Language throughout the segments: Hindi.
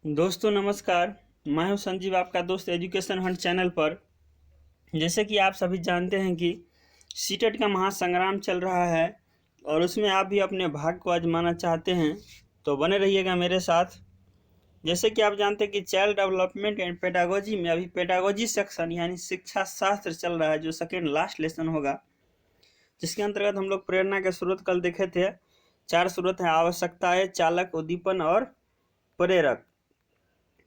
दोस्तों नमस्कार। मैं हूं संजीव, आपका दोस्त एजुकेशन हंट चैनल पर। जैसे कि आप सभी जानते हैं कि सीटेट का महासंग्राम चल रहा है और उसमें आप भी अपने भाग्य को आजमाना चाहते हैं तो बने रहिएगा मेरे साथ। जैसे कि आप जानते हैं कि चाइल्ड डेवलपमेंट एंड पेडागोजी में अभी पेडागोजी सेक्शन यानी शिक्षा शास्त्र चल रहा है, जो सेकेंड लास्ट लेसन होगा, जिसके अंतर्गत हम लोग प्रेरणा के स्रोत कल देखे थे। 4 स्रोत हैं: आवश्यकताएं, चालक, उद्दीपन और प्रेरक।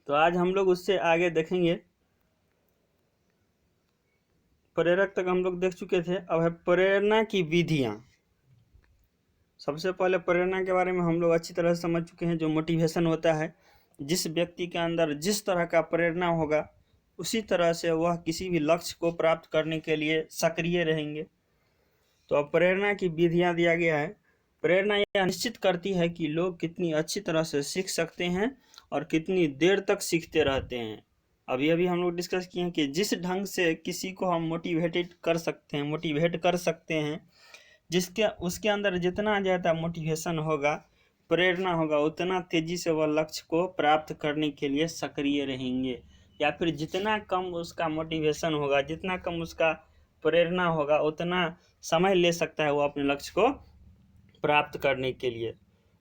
तो आज हम लोग उससे आगे देखेंगे। प्रेरक तक हम लोग देख चुके थे, अब है प्रेरणा की विधियां। सबसे पहले प्रेरणा के बारे में हम लोग अच्छी तरह से समझ चुके हैं। जो मोटिवेशन होता है, जिस व्यक्ति के अंदर जिस तरह का प्रेरणा होगा उसी तरह से वह किसी भी लक्ष्य को प्राप्त करने के लिए सक्रिय रहेंगे। तो अब प्रेरणा की विधियां दिया गया है। प्रेरणा यह निश्चित करती है कि लोग कितनी अच्छी तरह से सीख सकते हैं और कितनी देर तक सीखते रहते हैं। अभी अभी हम लोग डिस्कस किए हैं कि जिस ढंग से किसी को हम मोटिवेट कर सकते हैं, जिसके उसके अंदर जितना ज़्यादा मोटिवेशन होगा, प्रेरणा होगा, उतना तेज़ी से वह लक्ष्य को प्राप्त करने के लिए सक्रिय रहेंगे। या फिर जितना कम उसका मोटिवेशन होगा, जितना कम उसका प्रेरणा होगा, उतना समय ले सकता है वो अपने लक्ष्य को प्राप्त करने के लिए।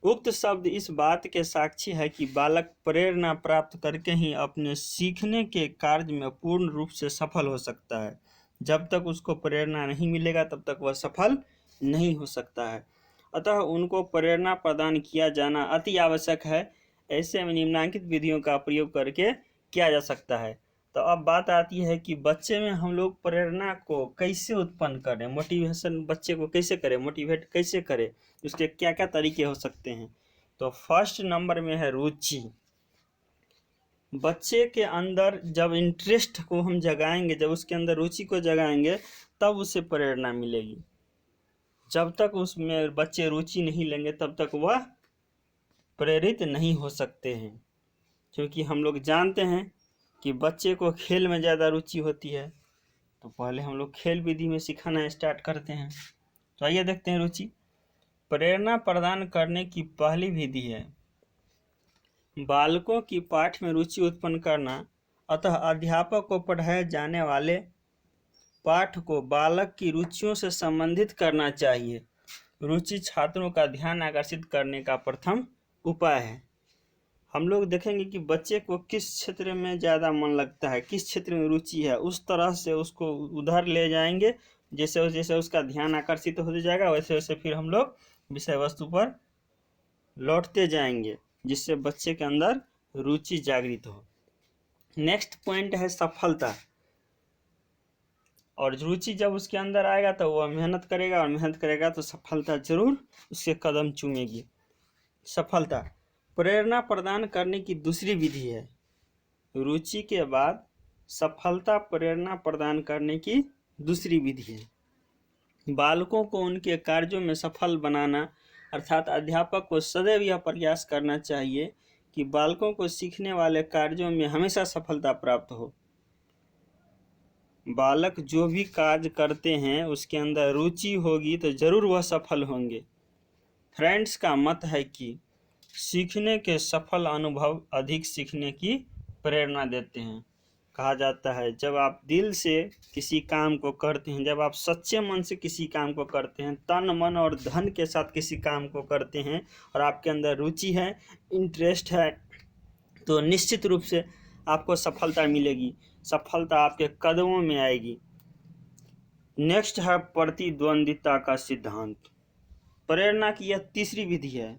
उक्त शब्द इस बात के साक्षी है कि बालक प्रेरणा प्राप्त करके ही अपने सीखने के कार्य में पूर्ण रूप से सफल हो सकता है। जब तक उसको प्रेरणा नहीं मिलेगा तब तक वह सफल नहीं हो सकता है। अतः उनको प्रेरणा प्रदान किया जाना अति आवश्यक है। ऐसे में निम्नलिखित विधियों का प्रयोग करके किया जा सकता है। तो अब बात आती है कि बच्चे में हम लोग प्रेरणा को कैसे उत्पन्न करें, मोटिवेशन बच्चे को कैसे करें, मोटिवेट कैसे करें, उसके क्या क्या तरीके हो सकते हैं। तो फर्स्ट नंबर में है रुचि। बच्चे के अंदर जब इंटरेस्ट को हम जगाएंगे, जब उसके अंदर रुचि को जगाएंगे, तब उसे प्रेरणा मिलेगी। जब तक उसमें बच्चे रुचि नहीं लेंगे तब तक वह प्रेरित नहीं हो सकते हैं। क्योंकि हम लोग जानते हैं कि बच्चे को खेल में ज़्यादा रुचि होती है, तो पहले हम लोग खेल विधि में सिखाना स्टार्ट करते हैं। तो आइए देखते हैं रुचि। प्रेरणा प्रदान करने की पहली विधि है बालकों की पाठ में रुचि उत्पन्न करना। अतः अध्यापक को पढ़ाए जाने वाले पाठ को बालक की रुचियों से संबंधित करना चाहिए। रुचि छात्रों का ध्यान आकर्षित करने का प्रथम उपाय है। हम लोग देखेंगे कि बच्चे को किस क्षेत्र में ज़्यादा मन लगता है, किस क्षेत्र में रुचि है, उस तरह से उसको उधर ले जाएंगे। जैसे जैसे उसका ध्यान आकर्षित होते जाएगा वैसे वैसे फिर हम लोग विषय वस्तु पर लौटते जाएंगे, जिससे बच्चे के अंदर रुचि जागृत हो। नेक्स्ट पॉइंट है सफलता। और रुचि जब उसके अंदर आएगा तो वह मेहनत करेगा, और मेहनत करेगा तो सफलता जरूर उसके कदम चूमेगी। सफलता प्रेरणा प्रदान करने की दूसरी विधि है। रुचि के बाद सफलता प्रेरणा प्रदान करने की दूसरी विधि है। बालकों को उनके कार्यों में सफल बनाना, अर्थात अध्यापक को सदैव यह प्रयास करना चाहिए कि बालकों को सीखने वाले कार्यों में हमेशा सफलता प्राप्त हो। बालक जो भी कार्य करते हैं उसके अंदर रुचि होगी तो जरूर वह सफल होंगे। फ्रेंड्स का मत है कि सीखने के सफल अनुभव अधिक सीखने की प्रेरणा देते हैं। कहा जाता है जब आप दिल से किसी काम को करते हैं, जब आप सच्चे मन से किसी काम को करते हैं, तन मन और धन के साथ किसी काम को करते हैं और आपके अंदर रुचि है, इंटरेस्ट है, तो निश्चित रूप से आपको सफलता मिलेगी, सफलता आपके कदमों में आएगी। नेक्स्ट है प्रतिद्वंदिता का सिद्धांत। प्रेरणा की यह तीसरी विधि है।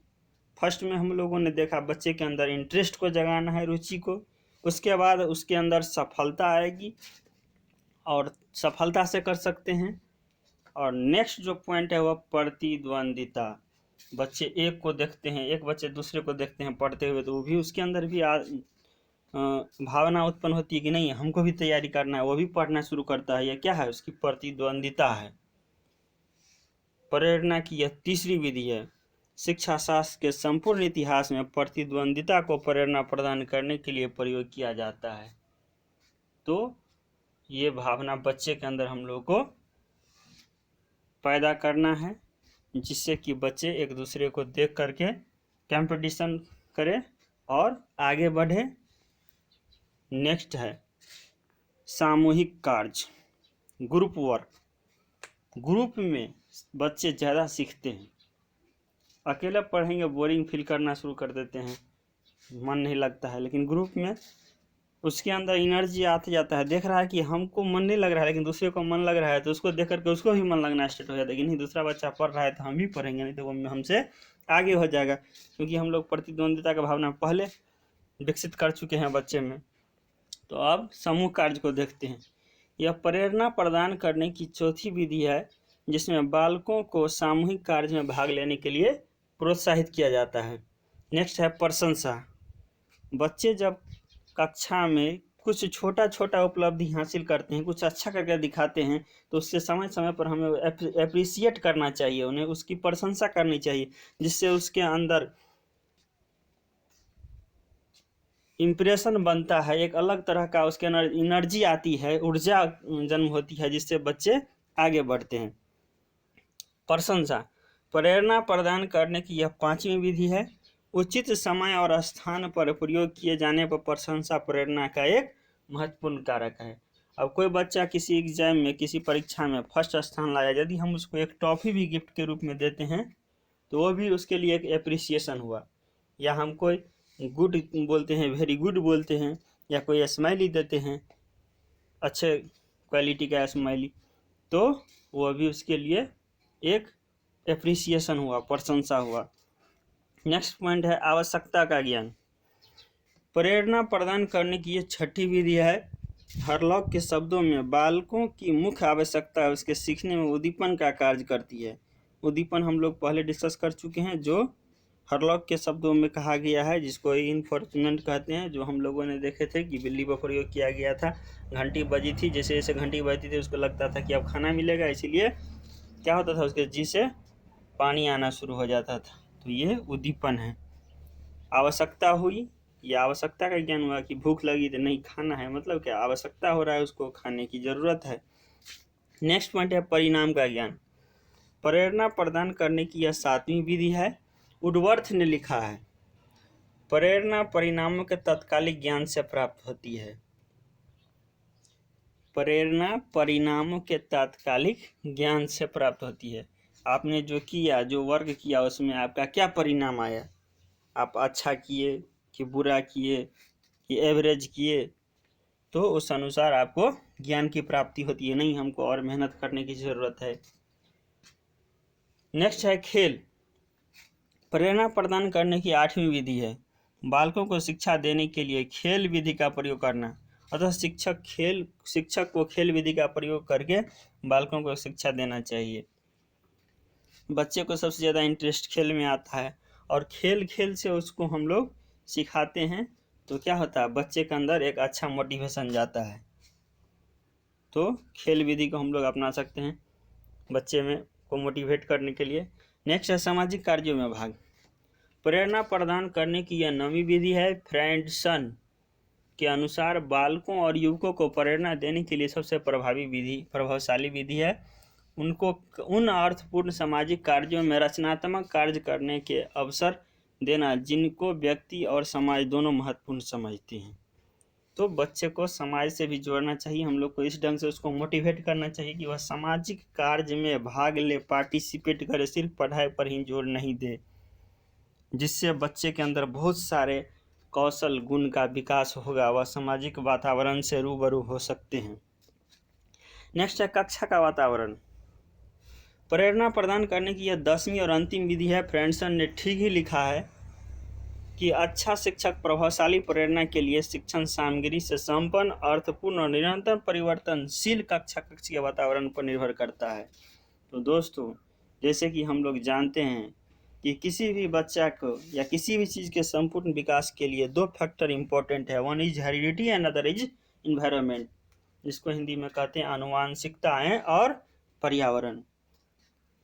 फर्स्ट में हम लोगों ने देखा बच्चे के अंदर इंटरेस्ट को जगाना है, रुचि को, उसके बाद उसके अंदर सफलता आएगी और सफलता से कर सकते हैं। और नेक्स्ट जो पॉइंट है वह प्रतिद्वंदिता। बच्चे एक को देखते हैं, एक बच्चे दूसरे को देखते हैं पढ़ते हुए, तो वो भी उसके अंदर भी भावना उत्पन्न होती है कि नहीं हमको भी तैयारी करना है, वो भी पढ़ना शुरू करता है। यह क्या है? उसकी प्रतिद्वंदिता है। प्रेरणा की यह तीसरी विधि है। शिक्षा शास्त्र के संपूर्ण इतिहास में प्रतिद्वंदिता को प्रेरणा प्रदान करने के लिए प्रयोग किया जाता है। तो ये भावना बच्चे के अंदर हम लोग को पैदा करना है, जिससे कि बच्चे एक दूसरे को देख करके कंपटीशन करें और आगे बढ़े। नेक्स्ट है सामूहिक कार्य, ग्रुप वर्क। ग्रुप में बच्चे ज़्यादा सीखते हैं। अकेले पढ़ेंगे बोरिंग फील करना शुरू कर देते हैं, मन नहीं लगता है। लेकिन ग्रुप में उसके अंदर एनर्जी आते जाता है, देख रहा है कि हमको मन नहीं लग रहा है लेकिन दूसरे को मन लग रहा है, तो उसको देख करके उसको भी मन लगना स्टार्ट हो जाता है कि नहीं दूसरा बच्चा पढ़ रहा है तो हम भी पढ़ेंगे, नहीं तो वो हमसे आगे हो जाएगा। क्योंकि हम लोग प्रतिद्वंदिता का भावना पहले विकसित कर चुके हैं बच्चे में। तो अब समूह कार्य को देखते हैं। यह प्रेरणा प्रदान करने की चौथी विधि है जिसमें बालकों को सामूहिक कार्य में भाग लेने के लिए प्रोत्साहित किया जाता है। नेक्स्ट है प्रशंसा। बच्चे जब कक्षा में कुछ छोटा छोटा उपलब्धि हासिल करते हैं, कुछ अच्छा करके दिखाते हैं, तो उससे समय समय पर हमें एप्रिसिएट करना चाहिए, उन्हें उसकी प्रशंसा करनी चाहिए, जिससे उसके अंदर इम्प्रेशन बनता है, एक अलग तरह का उसके अंदर एनर्जी आती है, ऊर्जा जन्म होती है, जिससे बच्चे आगे बढ़ते हैं। प्रशंसा प्रेरणा प्रदान करने की यह पांचवी विधि है। उचित समय और स्थान पर प्रयोग किए जाने पर प्रशंसा प्रेरणा का एक महत्वपूर्ण कारक है। अब कोई बच्चा किसी एग्जाम में, किसी परीक्षा में फर्स्ट स्थान लाया, यदि हम उसको एक टॉफी भी गिफ्ट के रूप में देते हैं तो वो भी उसके लिए एक एप्रिसिएशन हुआ। या हम कोई गुड बोलते हैं, वेरी गुड बोलते हैं, या कोई स्माइली देते हैं, अच्छे क्वालिटी का स्माइली, तो वो भी उसके लिए एक एप्रिसिएशन हुआ, प्रशंसा हुआ। नेक्स्ट पॉइंट है आवश्यकता का ज्ञान। प्रेरणा प्रदान करने की ये छठी विधि है। हरलॉक के शब्दों में बालकों की मुख्य आवश्यकता उसके सीखने में उद्दीपन का कार्य करती है। उद्दीपन हम लोग पहले डिस्कस कर चुके हैं, जो हरलॉक के शब्दों में कहा गया है, जिसको इनफॉर्चुनेट कहते हैं, जो हम लोगों ने देखे थे कि बिल्ली पर प्रयोग किया गया था। घंटी बजी थी, जैसे जैसे घंटी बजती थी उसको लगता था कि अब खाना मिलेगा, इसीलिए क्या होता था, उसके जी से पानी आना शुरू हो जाता था। तो ये उद्दीपन है। आवश्यकता हुई, या आवश्यकता का ज्ञान हुआ कि भूख लगी तो नहीं खाना है, मतलब क्या आवश्यकता हो रहा है, उसको खाने की ज़रूरत है। नेक्स्ट पॉइंट है परिणाम का ज्ञान। प्रेरणा प्रदान करने की यह सातवीं विधि है। वुडवर्थ ने लिखा है, प्रेरणा परिणामों के तात्कालिक ज्ञान से प्राप्त होती है। प्रेरणा परिणामों के तात्कालिक ज्ञान से प्राप्त होती है। आपने जो किया, जो वर्क किया, उसमें आपका क्या परिणाम आया, आप अच्छा किए कि बुरा किए कि एवरेज किए, तो उस अनुसार आपको ज्ञान की प्राप्ति होती है। नहीं, हमको और मेहनत करने की ज़रूरत है। नेक्स्ट है खेल। प्रेरणा प्रदान करने की आठवीं विधि है बालकों को शिक्षा देने के लिए खेल विधि का प्रयोग करना। अतः शिक्षक को खेल विधि का प्रयोग करके बालकों को शिक्षा देना चाहिए। बच्चे को सबसे ज़्यादा इंटरेस्ट खेल में आता है, और खेल से उसको हम लोग सिखाते हैं, तो क्या होता है, बच्चे के अंदर एक अच्छा मोटिवेशन जाता है। तो खेल विधि को हम लोग अपना सकते हैं बच्चे में को मोटिवेट करने के लिए। नेक्स्ट है सामाजिक कार्यों में भाग। प्रेरणा प्रदान करने की यह नवीं विधि है। फ्रेंडसन के अनुसार बालकों और युवकों को प्रेरणा देने के लिए सबसे प्रभावशाली विधि है उनको उन अर्थपूर्ण सामाजिक कार्यों में रचनात्मक कार्य करने के अवसर देना जिनको व्यक्ति और समाज दोनों महत्वपूर्ण समझते हैं। तो बच्चे को समाज से भी जोड़ना चाहिए, हम लोग को इस ढंग से उसको मोटिवेट करना चाहिए कि वह सामाजिक कार्य में भाग ले, पार्टिसिपेट करे, सिर्फ पढ़ाई पर ही जोर नहीं दे, जिससे बच्चे के अंदर बहुत सारे कौशल गुण का विकास होगा, वह सामाजिक वातावरण से रूबरू हो सकते हैं। नेक्स्ट है कक्षा का वातावरण। प्रेरणा प्रदान करने की यह 10वीं और अंतिम विधि है। फ्रेंडसन ने ठीक ही लिखा है कि अच्छा शिक्षक प्रभावशाली प्रेरणा के लिए शिक्षण सामग्री से संपन्न, अर्थपूर्ण और निरंतर परिवर्तनशील कक्षा के वातावरण पर निर्भर करता है। तो दोस्तों, जैसे कि हम लोग जानते हैं कि किसी भी बच्चा को या किसी भी चीज़ के संपूर्ण विकास के लिए 2 फैक्टर इम्पोर्टेंट है। One is heredity and other is environment, जिसको हिंदी में कहते हैं आनुवांशिकताएँ और पर्यावरण।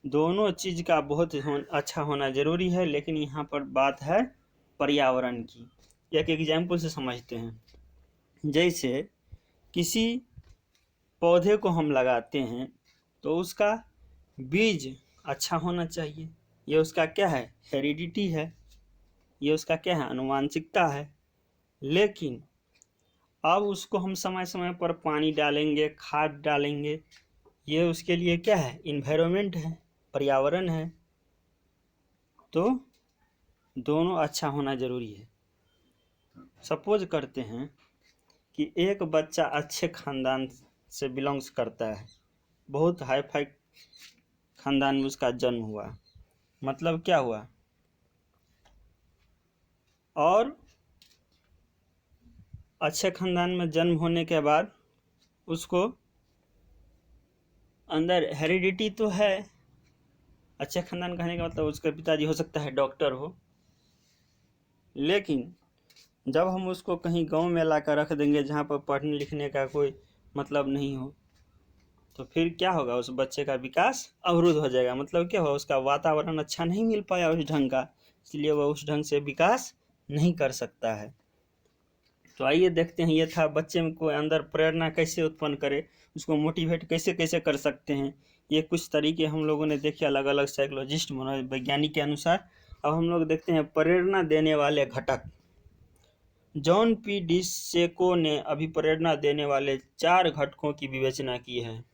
दोनों चीज़ का बहुत अच्छा होना जरूरी है, लेकिन यहाँ पर बात है पर्यावरण की। एक एग्जाम्पल से समझते हैं। जैसे किसी पौधे को हम लगाते हैं तो उसका बीज अच्छा होना चाहिए, ये उसका क्या है, हेरिडिटी है। ये उसका क्या है, अनुवांशिकता है। लेकिन अब उसको हम समय समय पर पानी डालेंगे, खाद डालेंगे, ये उसके लिए क्या है, इन्वायरमेंट है, पर्यावरण है। तो दोनों अच्छा होना जरूरी है। सपोज करते हैं कि एक बच्चा अच्छे खानदान से बिलोंग्स करता है, बहुत हाई फाई खानदान में उसका जन्म हुआ, मतलब क्या हुआ, और अच्छे खानदान में जन्म होने के बाद उसको अंदर हेरिडिटी तो है। अच्छे खानदान कहने का मतलब उसके पिताजी हो सकता है डॉक्टर हो, लेकिन जब हम उसको कहीं गांव में ला कर रख देंगे जहाँ पर पढ़ने लिखने का कोई मतलब नहीं हो, तो फिर क्या होगा, उस बच्चे का विकास अवरुद्ध हो जाएगा। मतलब क्या होगा, उसका वातावरण अच्छा नहीं मिल पाया उस ढंग का, इसलिए वह उस ढंग से विकास नहीं कर सकता है। तो आइए देखते हैं, ये था बच्चे को अंदर प्रेरणा कैसे उत्पन्न करे, उसको मोटिवेट कैसे कैसे कर सकते हैं। ये कुछ तरीके हम लोगों ने देखे अलग अलग साइकोलॉजिस्ट मनोवैज्ञानिक के अनुसार। अब हम लोग देखते हैं प्रेरणा देने वाले घटक। जॉन पी डिसेको ने अभिप्रेरणा देने वाले 4 घटकों की विवेचना की है।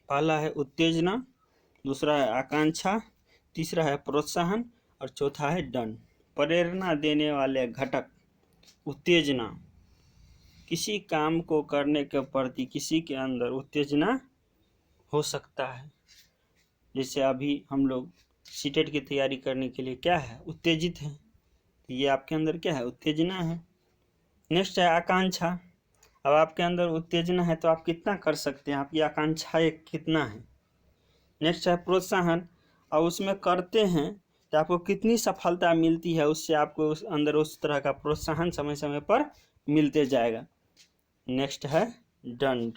पहला है उत्तेजना, दूसरा है आकांक्षा, तीसरा है प्रोत्साहन और चौथा है दंड। प्रेरणा देने वाले घटक। उत्तेजना, किसी काम को करने के प्रति किसी के अंदर उत्तेजना हो सकता है। जैसे अभी हम लोग सीटेट की तैयारी करने के लिए क्या है, उत्तेजित है, ये आपके अंदर क्या है, उत्तेजना है। नेक्स्ट है आकांक्षा। अब आपके अंदर उत्तेजना है तो आप कितना कर सकते हैं, आपकी आकांक्षा कितना है। नेक्स्ट है प्रोत्साहन। अब उसमें करते हैं तो आपको कितनी सफलता मिलती है, उससे आपको उस अंदर उस तरह का प्रोत्साहन समय समय पर मिलते जाएगा। नेक्स्ट है दंड,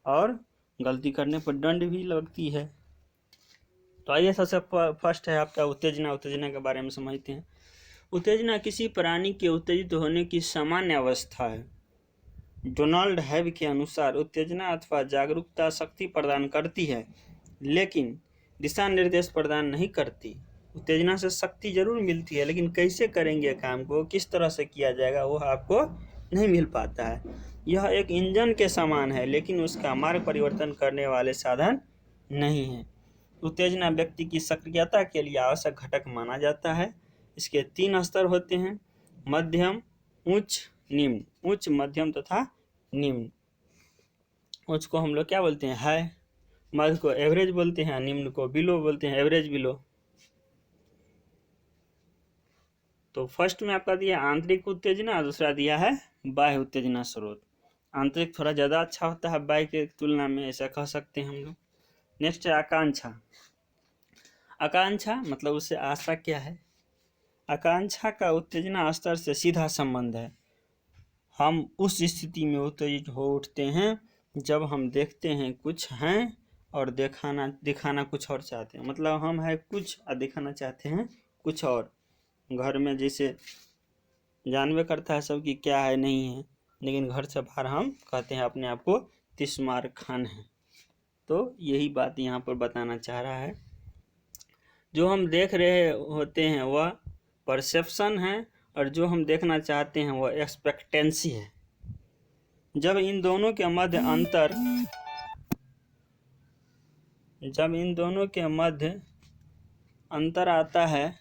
और गलती करने पर दंड भी लगती है। तो आइए सबसे फर्स्ट है आपका उत्तेजना। उत्तेजना के बारे में समझते हैं। उत्तेजना किसी प्राणी के उत्तेजित होने की सामान्य अवस्था है। डोनाल्ड हैब के अनुसार उत्तेजना अथवा जागरूकता शक्ति प्रदान करती है, लेकिन दिशा निर्देश प्रदान नहीं करती। उत्तेजना से शक्ति जरूर मिलती है, लेकिन कैसे करेंगे काम को, किस तरह से किया जाएगा, वो आपको नहीं मिल पाता है। यह एक इंजन के समान है, लेकिन उसका मार्ग परिवर्तन करने वाले साधन नहीं है। उत्तेजना व्यक्ति की सक्रियता के लिए आवश्यक घटक माना जाता है। इसके 3 स्तर होते हैं, मध्यम, उच्च, निम्न। उच्च, मध्यम तथा निम्न। उच्च को हम लोग क्या बोलते हैं, हाई। मध्य को एवरेज बोलते हैं, निम्न को बिलो बोलते हैं, एवरेज बिलो। तो फर्स्ट में आपका दिया आंतरिक उत्तेजना, दूसरा दिया है बाह्य उत्तेजना स्रोत। आंतरिक थोड़ा ज़्यादा अच्छा होता है बाह्य के तुलना में, ऐसा कह सकते हैं हम लोग। नेक्स्ट है आकांक्षा। आकांक्षा मतलब उससे आशा क्या है। आकांक्षा का उत्तेजना स्तर से सीधा संबंध है। हम उस स्थिति में उत्तेजित हो उठते हैं जब हम देखते हैं कुछ हैं और दिखाना कुछ और चाहते हैं। मतलब हम है कुछ और दिखाना चाहते हैं कुछ और। घर में जैसे जानवे करता है सब कि क्या है नहीं है, लेकिन घर से बाहर हम कहते हैं अपने आप को तिस्मार खान है। तो यही बात यहाँ पर बताना चाह रहा है। जो हम देख रहे होते हैं वह परसेप्शन है, और जो हम देखना चाहते हैं वह एक्सपेक्टेंसी है। जब इन दोनों के मध्य अंतर आता है,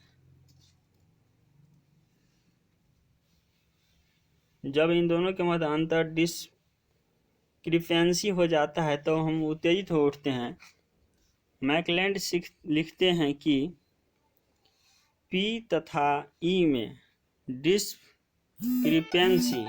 जब इन दोनों के मध्य अंतर डिस्क्रिपेंसी हो जाता है तो हम उत्तेजित हो उठते हैं। मैकलैंड लिखते हैं कि P तथा E में डिस्क्रिपेंसी